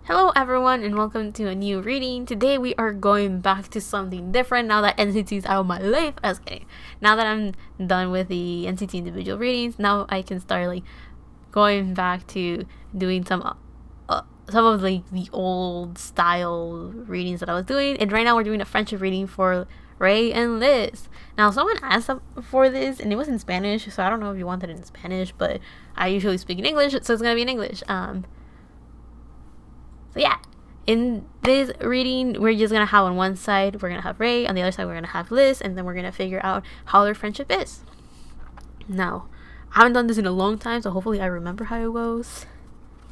Hello everyone and welcome to a new reading. Today we are going back to something different now that NCT is out of my life. Now that I'm done with the NCT individual readings, now I can start going back to doing some of the old style readings that I was doing. And right now we're doing a friendship reading for Rei and Liz. Now someone asked for this and it was in Spanish, so I don't know if you want it in Spanish, but I usually speak in English, so it's gonna be in English. So yeah, in this reading, we're just going to have on one side, we're going to have Rei, on the other side, we're going to have Liz, and then we're going to figure out how their friendship is. Now, I haven't done this in a long time, so hopefully I remember how it goes.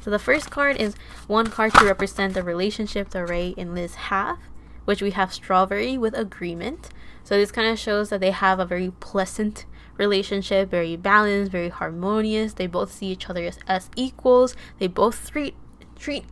So the first card is one card to represent the relationship that Rei and Liz have, which we have Strawberry with Agreement. So this kind of shows that they have a very pleasant relationship, very balanced, very harmonious. They both see each other as equals. They both treat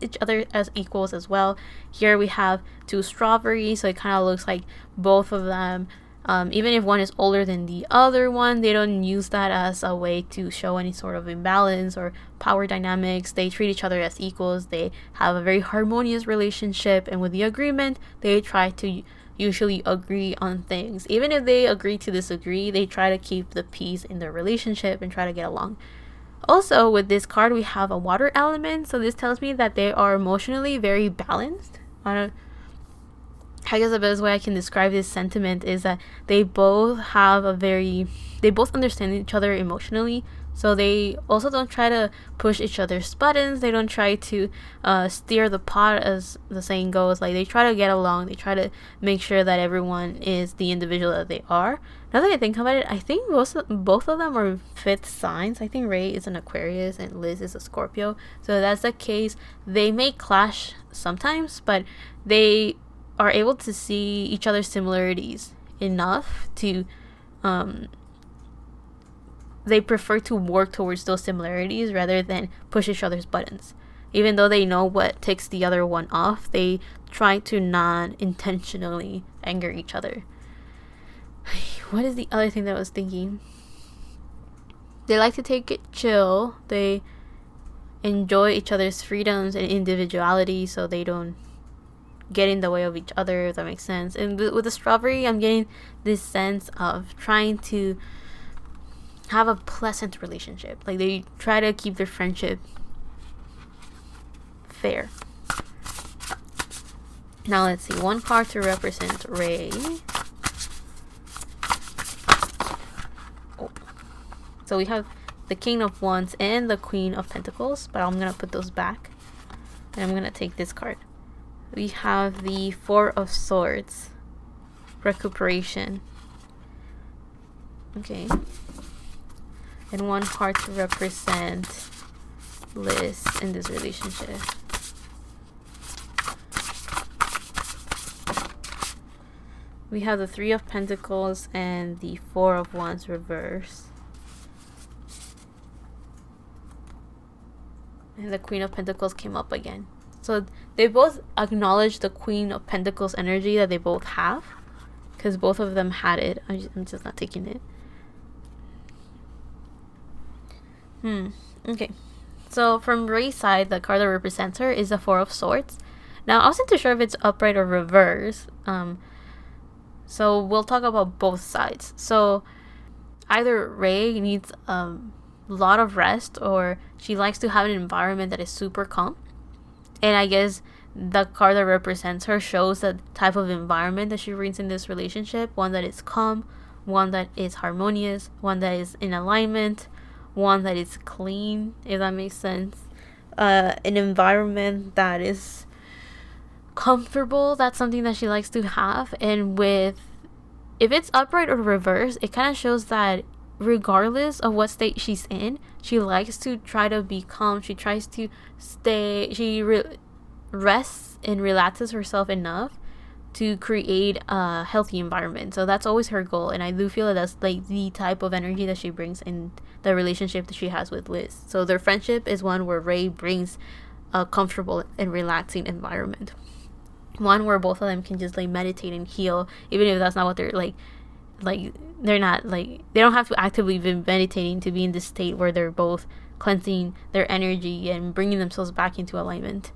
each other as equals as well. Here we have two strawberries, so it kind of looks like both of them, even if one is older than the other one, they don't use that as a way to show any sort of imbalance or power dynamics. They treat each other as equals. They have a very harmonious relationship, and with the agreement, they try to usually agree on things. Even if they agree to disagree, they try to keep the peace in their relationship and try to get along. Also, with this card, we have a water element, so this tells me that they are emotionally very balanced. I guess the best way I can describe this sentiment is that they both understand each other emotionally, so they also don't try to push each other's buttons. They don't try to steer the pot, as the saying goes. They try to get along. They try to make sure that everyone is the individual that they are. Now that I think about it, I think both of them are fifth signs. I think Rei is an Aquarius and Liz is a Scorpio. So if that's the case, they may clash sometimes, but they are able to see each other's similarities enough to they prefer to work towards those similarities rather than push each other's buttons. Even though they know what ticks the other one off, they try to not intentionally anger each other. What is the other thing that I was thinking? They like to take it chill. They enjoy each other's freedoms and individuality, so they don't get in the way of each other, if that makes sense. And with the strawberry, I'm getting this sense of trying to have a pleasant relationship. They try to keep their friendship fair. Now let's see, one card to represent Rei. So we have the King of Wands and the Queen of Pentacles, but I'm going to put those back. And I'm going to take this card. We have the Four of Swords. Recuperation. Okay. And one card to represent Liz in this relationship. We have the Three of Pentacles and the Four of Wands reverse. And the Queen of Pentacles came up again. So they both acknowledge the Queen of Pentacles energy that they both have, because both of them had it. I'm just not taking it. Okay. So from Rei's side, the card that represents her is the Four of Swords. Now, I wasn't too sure if it's upright or reverse. So we'll talk about both sides. So either Rei needs lot of rest, or she likes to have an environment that is super calm, and I guess the card that represents her shows the type of environment that she brings in this relationship. One that is calm, one that is harmonious, one that is in alignment, one that is clean, if that makes sense. An environment that is comfortable. That's something that she likes to have. And if it's upright or reverse, it kind of shows that regardless of what state she's in, she likes to try to be calm. She tries to rests and relaxes herself enough to create a healthy environment. So that's always her goal, and I do feel that that's the type of energy that she brings in the relationship that she has with Liz. So their friendship is one where Rei brings a comfortable and relaxing environment, one where both of them can just meditate and heal, even if that's not what they're they're not they don't have to actively be meditating to be in this state where they're both cleansing their energy and bringing themselves back into alignment.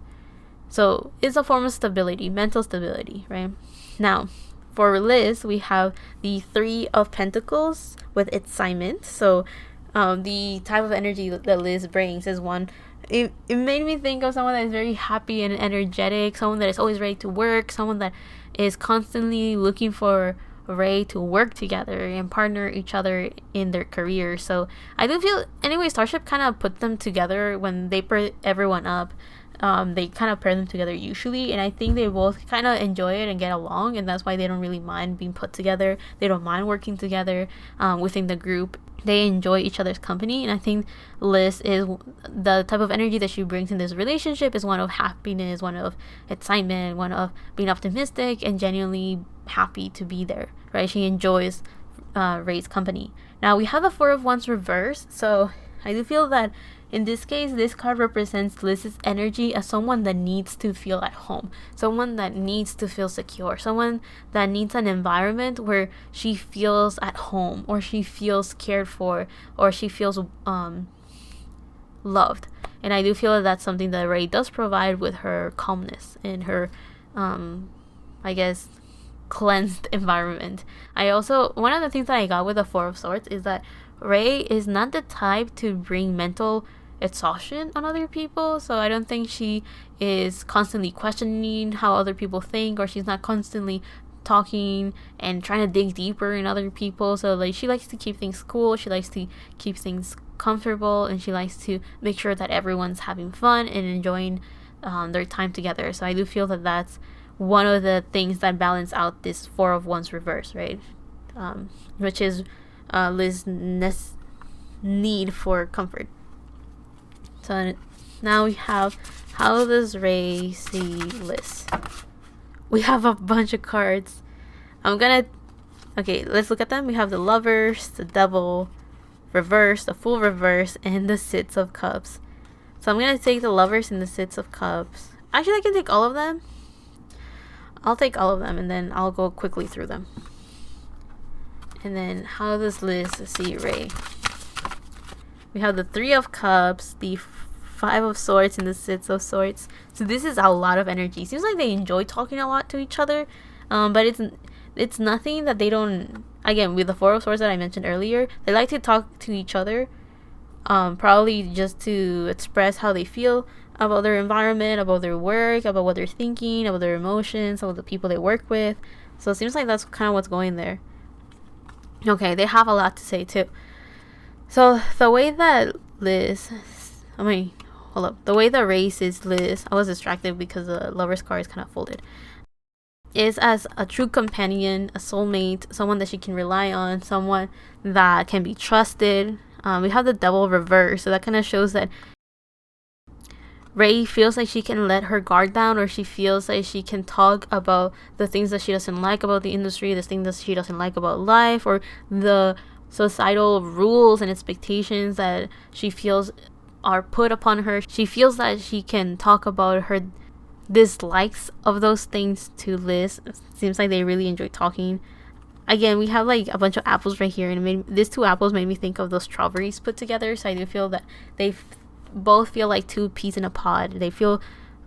So it's a form of stability, mental stability, right? Now, for Liz, we have the Three of Pentacles with excitement. So the type of energy that Liz brings is one. It made me think of someone that is very happy and energetic, someone that is always ready to work, someone that is constantly looking for Rei to work together and partner each other in their career. So I do feel, anyway, Starship kind of put them together when they pair everyone up. They kind of pair them together usually, and I think they both kind of enjoy it and get along, and that's why they don't really mind being put together. They don't mind working together within the group. They enjoy each other's company, and I think Liz is the type of energy that she brings in this relationship is one of happiness, one of excitement, one of being optimistic and genuinely happy to be there, right? She enjoys Rei's company. Now we have the Four of Wands reversed, so I do feel that in this case, this card represents Liz's energy as someone that needs to feel at home, someone that needs to feel secure, someone that needs an environment where she feels at home, or she feels cared for, or she feels loved. And I do feel that that's something that Rei does provide with her calmness and her, I guess, cleansed environment. I also, one of the things that I got with the Four of Swords is that Rei is not the type to bring mental exhaustion on other people. So I don't think she is constantly questioning how other people think, or she's not constantly talking and trying to dig deeper in other people. So like, she likes to keep things cool, she likes to keep things comfortable, and she likes to make sure that everyone's having fun and enjoying their time together. So I do feel that that's one of the things that balance out this Four of Wands reverse, right? Which is Liz's need for comfort. So now we have, how does Rei see Liz? We have a bunch of cards. Okay, let's look at them. We have the Lovers, the Devil reverse, the Fool reverse, and the Six of Cups. So I'm gonna take the Lovers and the Six of Cups. Actually, I can take all of them. I'll take all of them, and then I'll go quickly through them. And then, how does Liz see Rei? We have the Three of Cups, the Five of Swords, and the Six of Swords. So this is a lot of energy. Seems like they enjoy talking a lot to each other, but it's nothing that they don't. Again, with the Four of Swords that I mentioned earlier, they like to talk to each other, probably just to express how they feel about their environment, about their work, about what they're thinking, about their emotions, about the people they work with. So it seems like that's kind of what's going there. Okay, they have a lot to say too. So the way that the way that Rei sees Liz, I was distracted because the Lover's card is kind of folded, is as a true companion, a soulmate, someone that she can rely on, someone that can be trusted. We have the Devil reverse, so that kind of shows that Rei feels like she can let her guard down, or she feels like she can talk about the things that she doesn't like about the industry, the things that she doesn't like about life, or the societal rules and expectations that she feels are put upon her. She feels that she can talk about her dislikes of those things to Liz. It seems like they really enjoy talking. Again, we have like a bunch of apples right here, and these two apples made me think of those strawberries put together. So I do feel that they both feel like two peas in a pod. They feel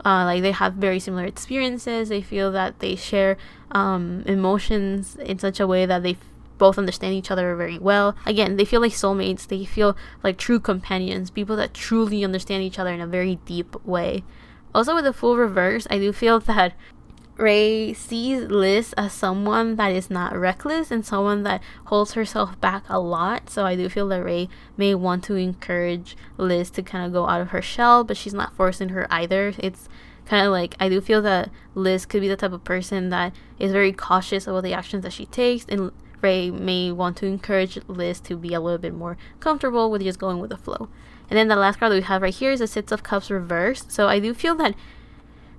like they have very similar experiences. They feel that they share emotions in such a way that they both understand each other very well. Again, they feel like soulmates. They feel like true companions, people that truly understand each other in a very deep way. Also, with the Fool reverse, I do feel that Rei sees Liz as someone that is not reckless and someone that holds herself back a lot. So I do feel that Rei may want to encourage Liz to kind of go out of her shell, but she's not forcing her either. It's kind of like, I do feel that Liz could be the type of person that is very cautious about the actions that she takes, and Rei may want to encourage Liz to be a little bit more comfortable with just going with the flow. And then the last card that we have right here is the Six of Cups reversed. So I do feel that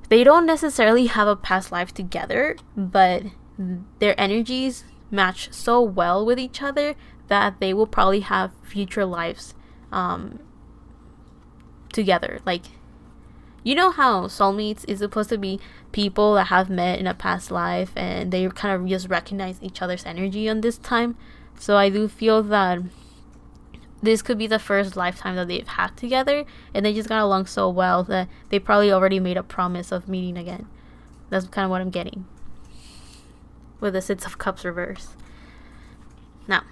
they don't necessarily have a past life together, but their energies match so well with each other that they will probably have future lives together. Like, you know how soulmates is supposed to be people that have met in a past life and they kind of just recognize each other's energy on this time. So I do feel that this could be the first lifetime that they've had together, and they just got along so well that they probably already made a promise of meeting again. That's kind of what I'm getting with the Six of Cups reverse. Now,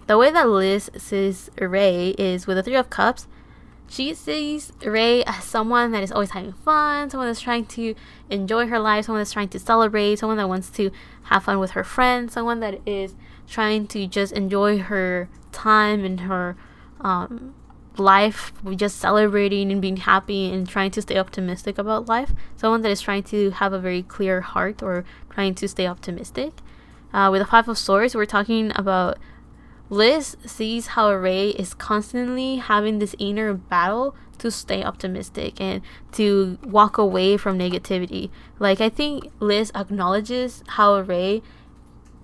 the way that Liz sees Rei is with the Three of Cups. She sees Rei as someone that is always having fun, someone that's trying to enjoy her life, someone that's trying to celebrate, someone that wants to have fun with her friends, someone that is trying to just enjoy her time and her life, just celebrating and being happy and trying to stay optimistic about life. Someone that is trying to have a very clear heart or trying to stay optimistic. With the Five of Swords, we're talking about Liz sees how Rei is constantly having this inner battle to stay optimistic and to walk away from negativity. Like, I think Liz acknowledges how Rei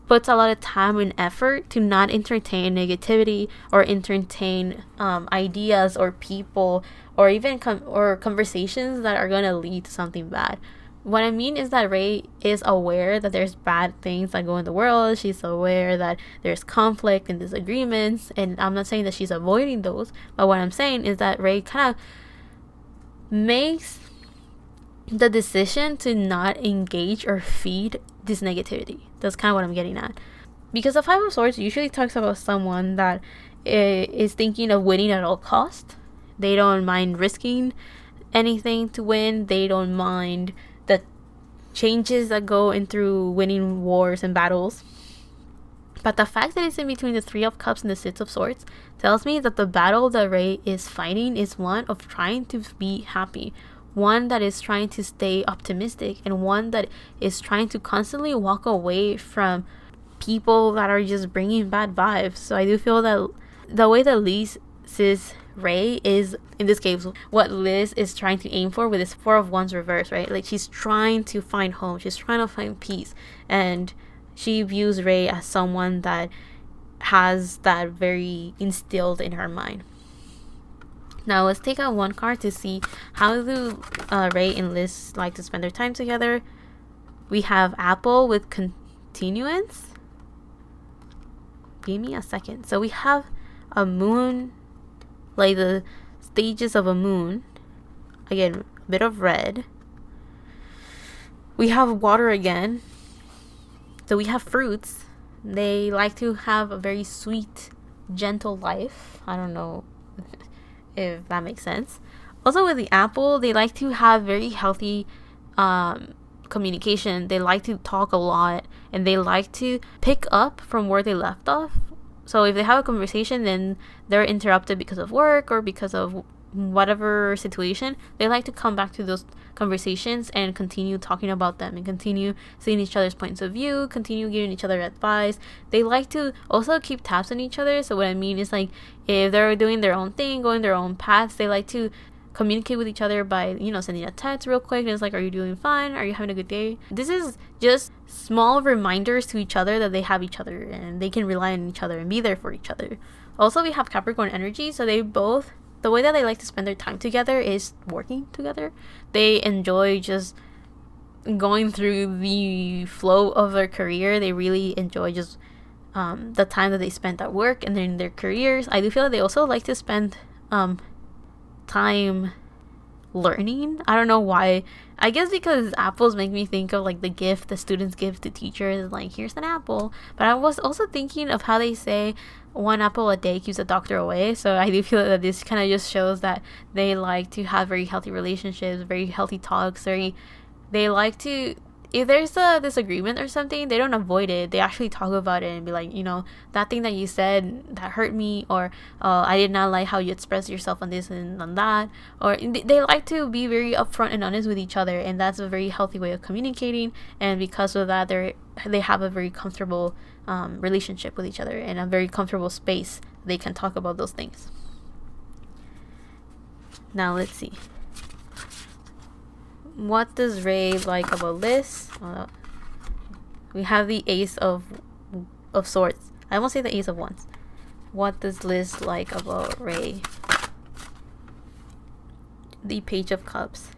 puts a lot of time and effort to not entertain negativity or entertain ideas or people or even conversations that are going to lead to something bad. What I mean is that Rei is aware that there's bad things that go in the world. She's aware that there's conflict and disagreements, and I'm not saying that she's avoiding those, but what I'm saying is that Rei kind of makes the decision to not engage or feed this negativity. That's kind of what I'm getting at. Because the Five of Swords usually talks about someone that is thinking of winning at all cost. They don't mind risking anything to win. They don't mind the changes that go in through winning wars and battles. But the fact that it's in between the Three of Cups and the Six of Swords tells me that the battle that Rei is fighting is one of trying to be happy, one that is trying to stay optimistic, and one that is trying to constantly walk away from people that are just bringing bad vibes. So I do feel that the way that Liz sees Rei is, in this case, what Liz is trying to aim for with this Four of Wands reverse, right? Like, she's trying to find home, she's trying to find peace, and she views Rei as someone that has that very instilled in her mind. Now let's take out one card to see how do Rei and Liz like to spend their time together. We have Apple with continuance. Give me a second. So we have a moon, like the stages of a moon. Again, a bit of red. We have water again. So we have fruits. They like to have a very sweet, gentle life. I don't know if that makes sense. Also with the apple, they like to have very healthy communication. They like to talk a lot, and they like to pick up from where they left off. So if they have a conversation, then they're interrupted because of work or because of whatever situation. They like to come back to those conversations and continue talking about them and continue seeing each other's points of view, continue giving each other advice. They like to also keep tabs on each other. So what I mean is, like, if they're doing their own thing, going their own paths, they like to communicate with each other by, sending a text real quick, and it's like, are you doing fine? Are you having a good day? This is just small reminders to each other that they have each other and they can rely on each other and be there for each other. Also, we have Capricorn energy, so they both, the way that they like to spend their time together is working together. They enjoy just going through the flow of their career. They really enjoy just the time that they spend at work and in their careers. I do feel that they also like to spend time learning. I don't know why. I guess because apples make me think of like the gift the students give to teachers, like, here's an apple. But I was also thinking of how they say one apple a day keeps the doctor away. So I do feel that this kind of just shows that they like to have very healthy relationships, very healthy talks. They like to, if there's a disagreement or something, they don't avoid it. They actually talk about it and be like, that thing that you said that hurt me, or I did not like how you expressed yourself on this and on that. Or they like to be very upfront and honest with each other, and that's a very healthy way of communicating. And because of that, they have a very comfortable relationship with each other and a very comfortable space they can talk about those things. Now let's see. What does Rei like about Liz? We have the Ace of Swords. I won't say the Ace of Wands. What does Liz like about Rei? The Page of Cups.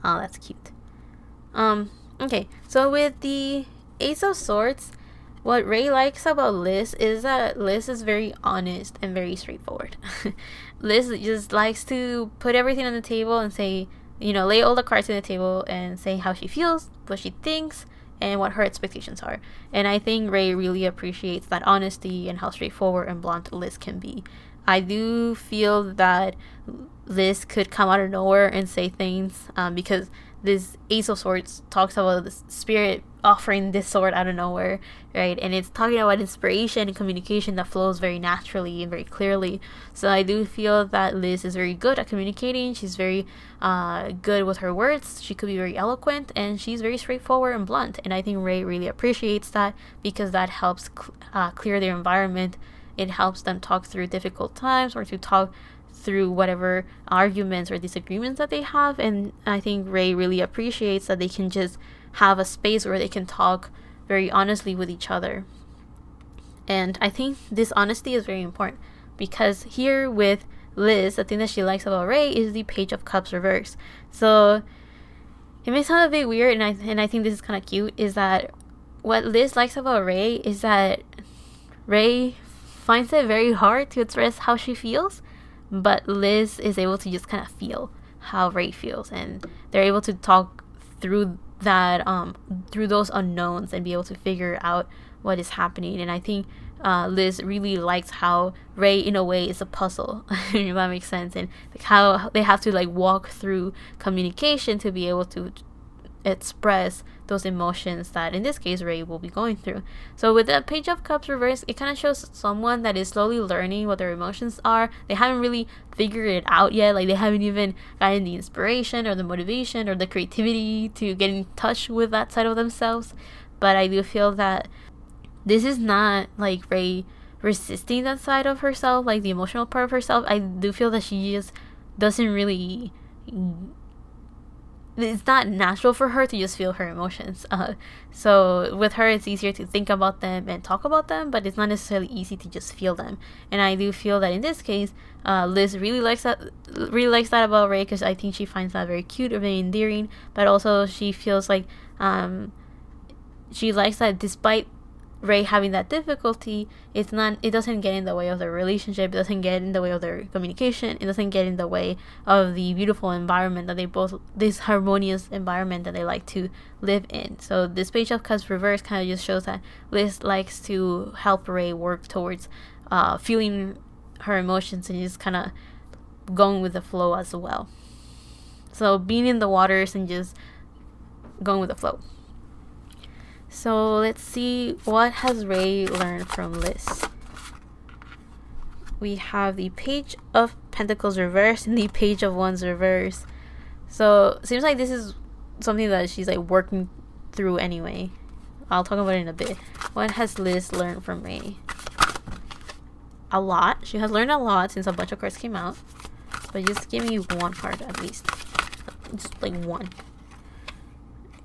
Oh, that's cute. Okay, so with the Ace of Swords, What Rei likes about Liz is that Liz is very honest and very straightforward. Liz just likes to put everything on the table and say, lay all the cards on the table and say how she feels, what she thinks, and what her expectations are. And I think Rei really appreciates that honesty and how straightforward and blunt Liz can be. I do feel that Liz could come out of nowhere and say things because this Ace of Swords talks about the spirit offering this sword out of nowhere, right? And it's talking about inspiration and communication that flows very naturally and very clearly. So I do feel that Liz is very good at communicating. She's very good with her words. She could be very eloquent, and she's very straightforward and blunt. And I think Rei really appreciates that because that helps clear their environment. It helps them talk through difficult times or to talk through whatever arguments or disagreements that they have. And I think Rei really appreciates that they can just have a space where they can talk very honestly with each other. And I think this honesty is very important because here with Liz, the thing that she likes about Rei is the Page of Cups reverse. So it may sound a bit weird, and I think this is kind of cute, is that what Liz likes about Rei is that Rei finds it very hard to express how she feels, but Liz is able to just kind of feel how Rei feels, and they're able to talk through that through those unknowns and be able to figure out what is happening. And I think Liz really likes how Rei in a way is a puzzle if that makes sense, and like how they have to like walk through communication to be able to express those emotions that in this case Rei will be going through. So with the Page of Cups reverse, it kind of shows someone that is slowly learning what their emotions are. They haven't really figured it out yet, like they haven't even gotten the inspiration or the motivation or the creativity to get in touch with that side of themselves. But I do feel that this is not like Rei resisting that side of herself, like the emotional part of herself. I do feel that she just doesn't really, it's not natural for her to just feel her emotions. So with her, it's easier to think about them and talk about them, but it's not necessarily easy to just feel them. And I do feel that in this case, Liz really likes that about Rei, because I think she finds that very cute or very endearing. But also she feels like she likes that despite Rei having that difficulty, it doesn't get in the way of their relationship. It doesn't get in the way of their communication. It doesn't get in the way of the beautiful environment that this harmonious environment that they like to live in. So this Page of Cups reverse kind of just shows that Liz likes to help Rei work towards feeling her emotions and just kind of going with the flow as well. So being in the waters and just going with the flow. So let's see, what has Rei learned from Liz? We have the Page of Pentacles reverse and the Page of Wands reverse. So it seems like this is something that she's like working through anyway. I'll talk about it in a bit. What has Liz learned from Rei? A lot. She has learned a lot since a bunch of cards came out. But just give me one card at least. Just like one.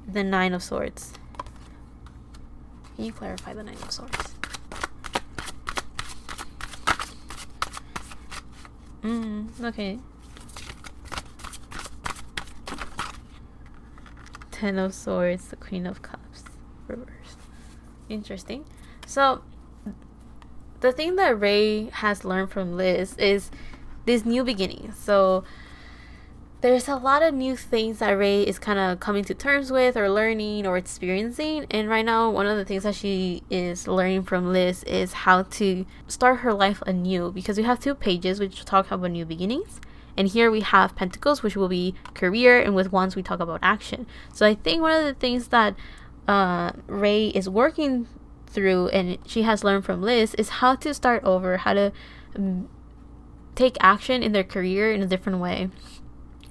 The Nine of Swords. Can you clarify the Nine of Swords? Okay. Ten of Swords, the Queen of Cups, reversed. Interesting. So, the thing that Rei has learned from Liz is this new beginning. So, there's a lot of new things that Rei is kind of coming to terms with or learning or experiencing. And right now, one of the things that she is learning from Liz is how to start her life anew. Because we have two pages which talk about new beginnings. And here we have Pentacles, which will be career. And with Wands, we talk about action. So I think one of the things that Rei is working through and she has learned from Liz is how to start over. How to take action in their career in a different way.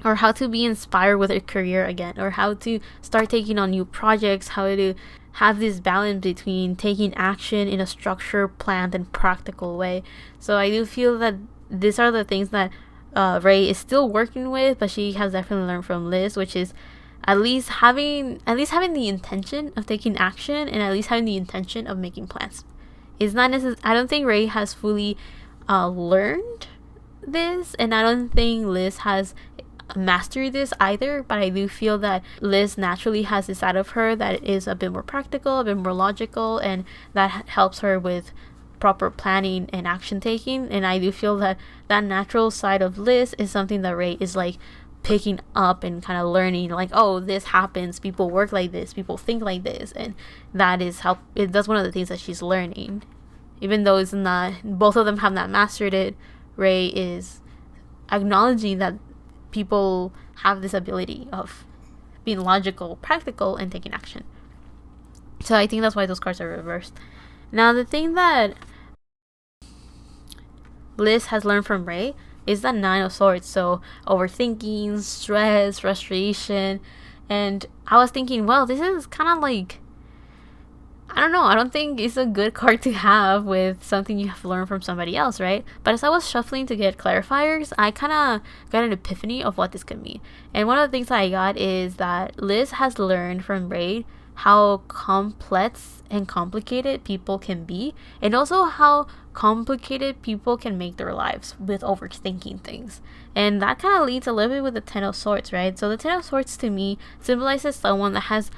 Or how to be inspired with a career again, or how to start taking on new projects, how to have this balance between taking action in a structured, planned, and practical way. So I do feel that these are the things that Rei is still working with, but she has definitely learned from Liz, which is at least having the intention of taking action and at least having the intention of making plans. It's not I don't think Rei has fully learned this, and I don't think Liz has master this either, but I do feel that Liz naturally has this side of her that is a bit more practical, a bit more logical, and that helps her with proper planning and action taking. And I do feel that that natural side of Liz is something that Rei is like picking up and kind of learning, like, oh, this happens, people work like this, people think like this, and that's one of the things that she's learning. Even though it's not, both of them have not mastered it, Rei is acknowledging that people have this ability of being logical, practical, and taking action. So I think that's why those cards are reversed. Now, the thing that Liz has learned from Rei is the Nine of Swords. So overthinking, stress, frustration. And I was thinking, well, this is kind of like, I don't know, I don't think it's a good card to have with something you have learned from somebody else, right? But as I was shuffling to get clarifiers, I kind of got an epiphany of what this could mean. And one of the things that I got is that Liz has learned from Rei how complex and complicated people can be, and also how complicated people can make their lives with overthinking things. And that kind of leads a little bit with the Ten of Swords, right? So the Ten of Swords to me symbolizes someone that has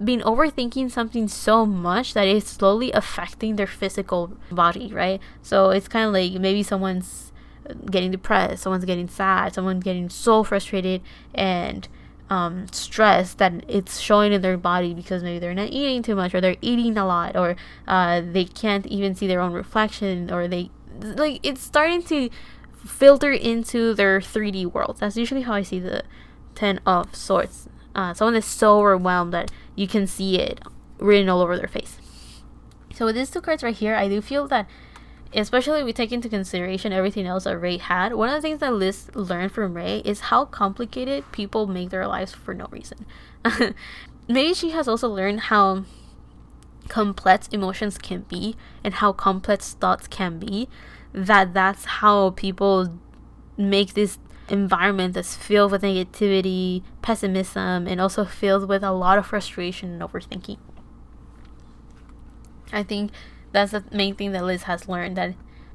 been overthinking something so much that it's slowly affecting their physical body, right? So it's kind of like maybe someone's getting depressed, someone's getting sad, someone's getting so frustrated and stressed that it's showing in their body because maybe they're not eating too much, or they're eating a lot, or they can't even see their own reflection, or they like it's starting to filter into their 3D world. That's usually how I see the Ten of Swords. Someone is so overwhelmed that you can see it written all over their face. So with these two cards right here, I do feel that, especially if we take into consideration everything else that Rei had, one of the things that Liz learned from Rei is how complicated people make their lives for no reason. Maybe she has also learned how complex emotions can be and how complex thoughts can be, that's how people make this environment that's filled with negativity, pessimism, and also filled with a lot of frustration and overthinking. I think that's the main thing that Liz has learned, that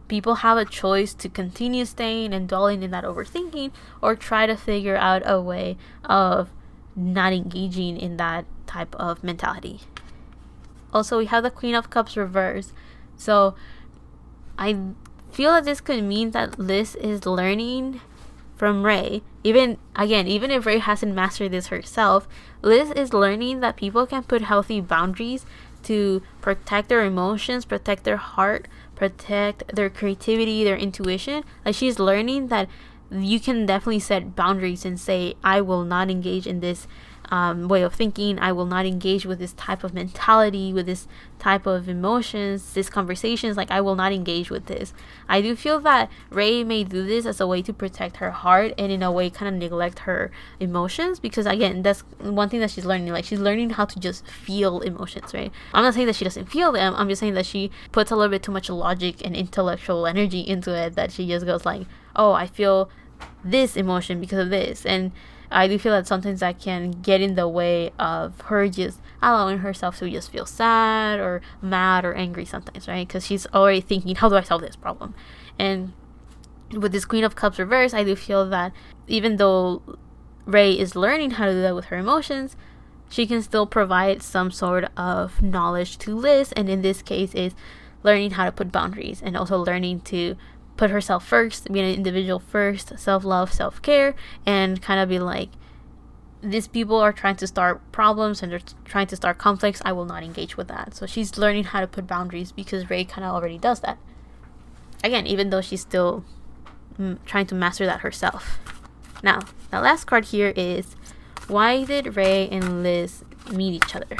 people have a choice to continue staying and dwelling in that overthinking, or try to figure out a way of not engaging in that type of mentality. Also, we have the Queen of Cups reversed. So I feel that this could mean that Liz is learning from Rei. Even if Rei hasn't mastered this herself, Liz is learning that people can put healthy boundaries to protect their emotions, protect their heart, protect their creativity, their intuition. Like, she's learning that you can definitely set boundaries and say, I will not engage in this way of thinking. I will not engage with this type of mentality, with this type of emotions, these conversations. Like, I will not engage with this. I do feel that Rei may do this as a way to protect her heart, and in a way kind of neglect her emotions, because again, that's one thing that she's learning. Like, she's learning how to just feel emotions, right? I'm not saying that she doesn't feel them. I'm just saying that she puts a little bit too much logic and intellectual energy into it, that she just goes like, oh, I feel this emotion because of this. And I do feel that sometimes that can get in the way of her just allowing herself to just feel sad or mad or angry sometimes, right? Because she's already thinking, how do I solve this problem? And with this Queen of Cups reverse, I do feel that even though Rei is learning how to do that with her emotions, she can still provide some sort of knowledge to Liz, and in this case is learning how to put boundaries, and also learning to put herself first, be an individual first, self-love, self-care, and kind of be like, these people are trying to start problems and they're trying to start conflicts. I will not engage with that. So she's learning how to put boundaries because Rei kind of already does that. Again, even though she's still trying to master that herself. Now, the last card here is, why did Rei and Liz meet each other?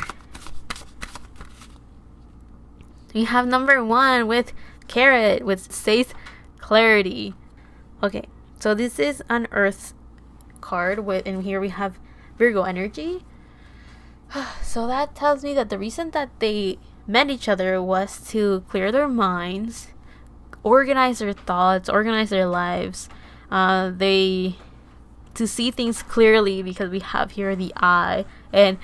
We have number 1 with Carrot, which says clarity. Okay, so this is an Earth card and here we have Virgo energy. So that tells me that the reason that they met each other was to clear their minds, organize their thoughts, organize their lives, to see things clearly, because we have here the eye. And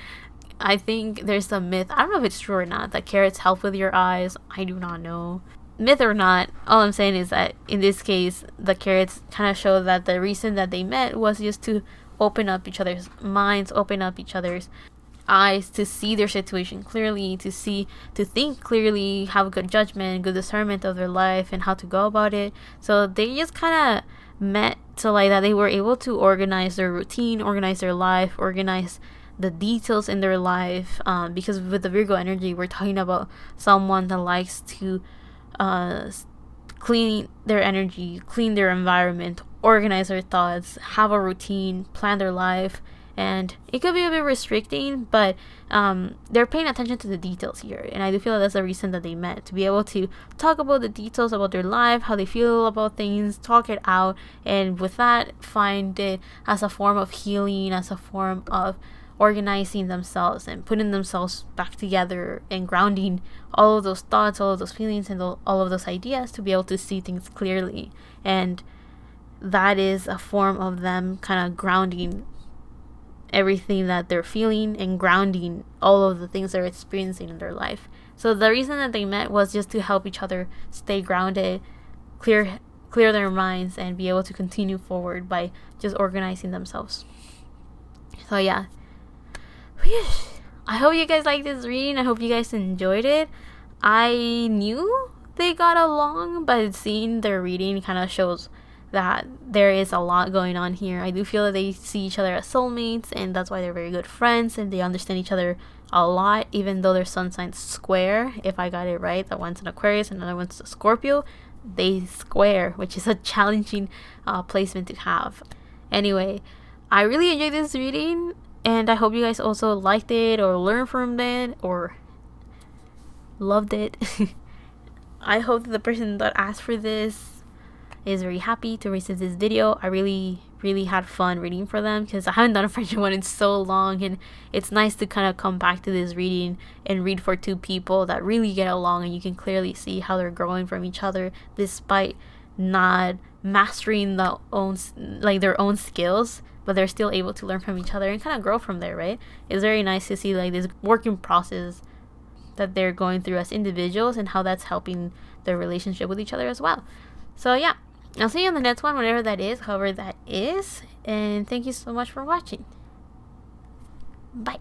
I think there's a myth, I don't know if it's true or not, that carrots help with your eyes. I do not know. myth or not, all I'm saying is that in this case, the carrots kind of show that the reason that they met was just to open up each other's minds, open up each other's eyes to see their situation clearly, to think clearly, have good judgment, good discernment of their life and how to go about it. So they just kind of met to like that they were able to organize their routine, organize their life, organize the details in their life, because with the Virgo energy, we're talking about someone that likes to clean their energy, clean their environment, organize their thoughts, have a routine, plan their life. And it could be a bit restricting, but they're paying attention to the details here. And I do feel like that's the reason that they met, to be able to talk about the details about their life, how they feel about things, talk it out, and with that, find it as a form of healing, as a form of organizing themselves and putting themselves back together and grounding all of those thoughts, all of those feelings, and all of those ideas to be able to see things clearly. And that is a form of them kind of grounding everything that they're feeling and grounding all of the things they're experiencing in their life. So the reason that they met was just to help each other stay grounded, clear their minds, and be able to continue forward by just organizing themselves. So yeah, I hope you guys liked this reading. I hope you guys enjoyed it. I knew they got along, but seeing their reading kind of shows that there is a lot going on here. I do feel that they see each other as soulmates, and that's why they're very good friends, and they understand each other a lot, even though their sun signs square. If I got it right, that one's an Aquarius and another one's a Scorpio. They square, which is a challenging placement to have. Anyway, I really enjoyed this reading, and I hope you guys also liked it or learned from it or loved it. I hope that the person that asked for this is very happy to receive this video. I really had fun reading for them because I haven't done a friendship one in so long, and it's nice to kind of come back to this reading and read for two people that really get along, and you can clearly see how they're growing from each other despite not mastering their own skills, but they're still able to learn from each other and kind of grow from there, right? It's very nice to see like this working process that they're going through as individuals and how that's helping their relationship with each other as well. So yeah, I'll see you on the next one, whenever that is, however that is, and thank you so much for watching. Bye.